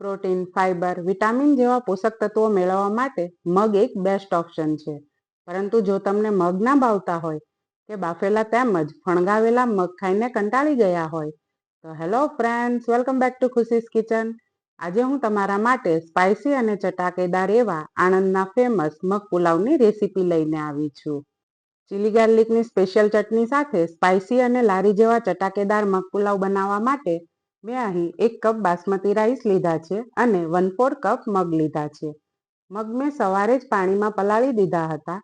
Protein, fibre, vitamin જેવા પોષક તત્વો મેળવવા માટે મગ એક બેસ્ટ ઓપ્શન છે. પરંતુ જો તમને મગ ના ભાવતા હોય કે બાફેલા તેમજ ફણગાવેલા મગ ખાઈને કંટાળી ગયા હોય તો hello friends, welcome back to ખુશીસ kitchen. આજે હું તમારા માટે સ્પાઇસી અને ચટાકેદાર એવા આણંદના ફેમસ મગ પુલાવની રેસીપી લઈને આવી છું. ચીલી ગાર્લિકની સ્પેશિયલ ચટણી સાથે સ્પાઇસી અને લારી જેવા ચટાકેદાર મગ પુલાવ બનાવવા માટે મેં અહીં 1 કપ બાસમતી રાઈસ લીધા છે અને 1/4 કપ મગ લીધા છે. મગ મેં સવારે જ પાણીમાં પલાળી દીધા હતા.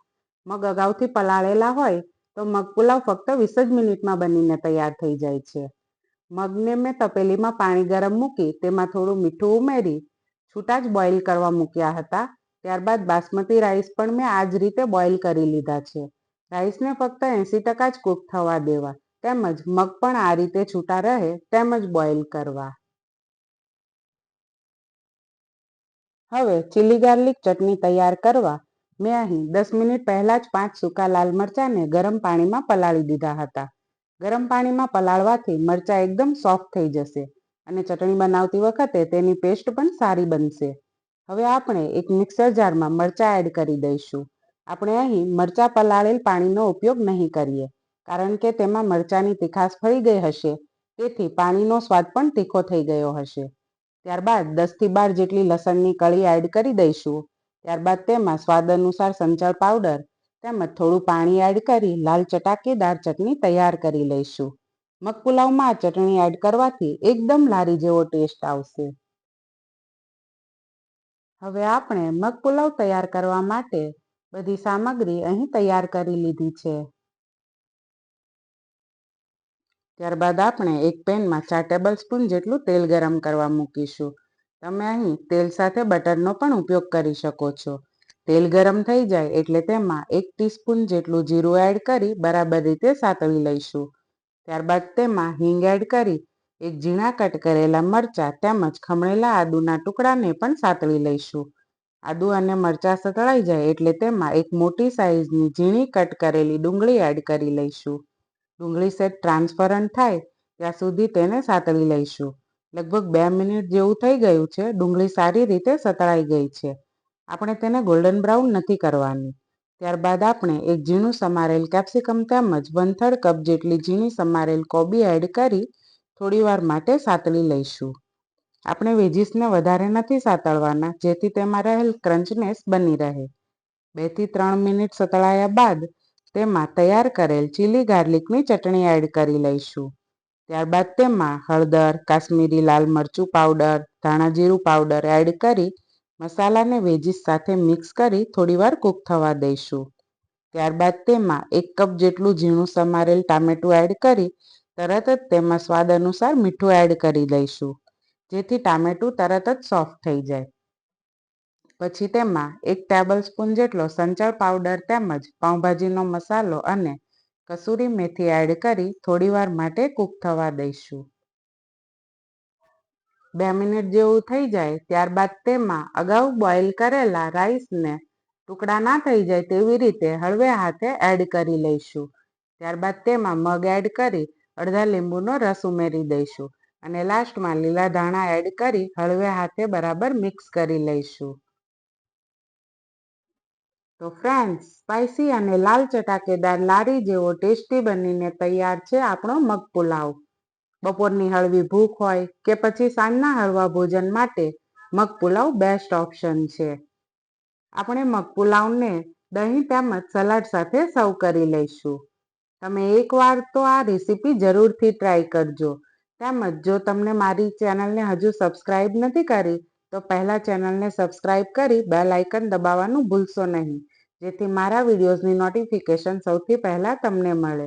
મગ અગાઉથી પલાળેલા હોય તો મગ પુલાવ ફક્ત 20 જ મિનિટમાં બનીને તૈયાર થઈ જાય છે. મગને મેં તપેલીમાં પાણી ગરમ મૂકી તેમાં થોડું મીઠું ઉમેરી છૂટા જ બોઇલ કરવા મૂક્યા હતા. ત્યારબાદ બાસમતી રાઈસ પણ મેં આ જ રીતે બોઇલ કરી લીધા છે. રાઈસને ફક્ત 80% જ કૂક થવા દેવા તેમજ મગ પણ આ રીતે છૂટા રહે તેમ જ બોઇલ કરવા. હવે ચીલી ગાર્લિક ચટણી તૈયાર કરવા મેં અહીં 10 મિનિટ પહેલાં જ 5 સૂકા લાલ મરચાંને ગરમ પાણીમાં પલાળી દીધા હતા. ગરમ પાણીમાં પલાળવાથી મરચાં એકદમ સોફ્ટ થઈ જશે અને ચટણી બનાવતી વખતે તેની પેસ્ટ પણ સારી બનશે. હવે આપણે એક મિક્સર જારમાં મરચાં એડ કરી દઈશું. આપણે અહીં મરચાં પલાળેલ પાણીનો ઉપયોગ નહીં કરીએ કારણ કે તેમાં મરચાંની તીખાશ ફરી ગઈ હશે, તેથી પાણીનો સ્વાદ પણ તીખો થઈ ગયો હશે. ત્યારબાદ 10 થી 12 જેટલી લસણની કળી એડ કરી દઈશું. ત્યારબાદ તેમાં સ્વાદ અનુસાર સંચળ પાવડર તેમજ થોડું પાણી એડ કરી લાલ ચટાકેદાર ચટણી તૈયાર કરી લઈશું. મગ પુલાવમાં આ ચટણી એડ કરવાથી એકદમ લારી જેવો ટેસ્ટ આવશે. હવે આપણે મગ પુલાવ તૈયાર કરવા માટે બધી સામગ્રી અહીં તૈયાર કરી લીધી છે. ત્યારબાદ આપણે એક પેનમાં 4 ટેબલ સ્પૂન જેટલું તેલ ગરમ કરવા મૂકીશું. તમે અહીં તેલ સાથે બટરનો પણ ઉપયોગ કરી શકો છો. તેલ ગરમ થઈ જાય એટલે તેમાં 1 ટીસ્પૂન જેટલું જીરું એડ કરી બરાબર રીતે સાતળી લઈશું. ત્યારબાદ તેમાં હિંગ એડ કરી એક ઝીણા કટ કરેલા મરચાં તેમજ ખમણેલા આદુના ટુકડાને પણ સાતળી લઈશું. આદુ અને મરચાં સતળાઈ જાય એટલે તેમાં એક મોટી સાઈઝની ઝીણી કટ કરેલી ડુંગળી એડ કરી લઈશું. ડુંગળી સેટ ટ્રાન્સપરન્ટ થાય ત્યાં સુધી તેને સાતળી લઈશું. લગભગ 2 મિનિટ જેવું થઈ ગયું છે. ડુંગળી સારી રીતે સતળાઈ ગઈ છે. આપણે તેને ગોલ્ડન બ્રાઉન નથી કરવાની. ત્યારબાદ આપણે એક ઝીણું સમારેલ કેપ્સિકમ તેમજ 1/3 કપ જેટલી ઝીણી સમારેલ કોબી એડ કરી થોડીવાર માટે સાતળી લઈશું. આપણે વેજીસને વધારે નથી સાતળવાના જેથી તેમાં રહેલ ક્રન્ચનેસ બની રહે. 2 થી 3 મિનિટ સતળાયા બાદ તેમાં તૈયાર કરેલ ચીલી ગાર્લિકની ચટણી એડ કરી લઈશું. ત્યારબાદ તેમાં હળદર, કાશ્મીરી લાલ મરચું પાવડર, ધાણા જીરું પાવડર એડ કરી મસાલાને વેજીસ સાથે મિક્સ કરી થોડીવાર કૂક થવા દઈશું. ત્યારબાદ તેમાં 1 કપ જેટલું ઝીણું સમારેલ ટામેટું એડ કરી તરત જ તેમાં સ્વાદ અનુસાર મીઠું એડ કરી દઈશું જેથી ટામેટું તરત જ સોફ્ટ થઈ જાય. પછી તેમાં 1 ટેબલ સ્પૂન જેટલો સંચળ પાવડર તેમજ પાઉંભાજીનો મસાલો અને કસૂરી મેથી એડ કરી થોડીવાર માટે કૂક થવા દઈશું. 2 મિનિટ જેવું થઈ જાય ત્યારબાદ તેમાં અગાઉ બોઇલ કરેલા રાઈસને ટુકડા ના થઈ જાય તેવી રીતે હળવે હાથે એડ કરી લઈશું. ત્યારબાદ તેમાં મગ એડ કરી અડધા લીંબુનો રસ ઉમેરી દઈશું અને લાસ્ટમાં લીલા ધાણા એડ કરી હળવે હાથે બરાબર મિક્સ કરી લઈશું. તો ફ્રેન્ડ્સ, સ્પાઇસી અને લાલ ચટાકેદાર લારી જેવો ટેસ્ટી બનીને તૈયાર છે આપણો મગ પુલાવ. બપોરની હળવી ભૂખ હોય કે પછી સાંજના હળવા ભોજન માટે મગ પુલાવ બેસ્ટ ઓપ્શન છે. આપણે મગ પુલાવને દહીં તેમજ સલાડ સાથે સર્વ કરી લઈશું. તમે એકવાર તો આ રેસીપી જરૂરથી ટ્રાય કરજો. તેમજ જો તમને મારી ચેનલને હજુ સબસ્ક્રાઇબ નથી કરી તો પહેલાં ચેનલને સબસ્ક્રાઇબ કરી બેલ આઇકન દબાવવાનું ભૂલશો નહીં જેથી મારા વિડીયોઝની નોટિફિકેશન સૌથી પહેલાં તમને મળે.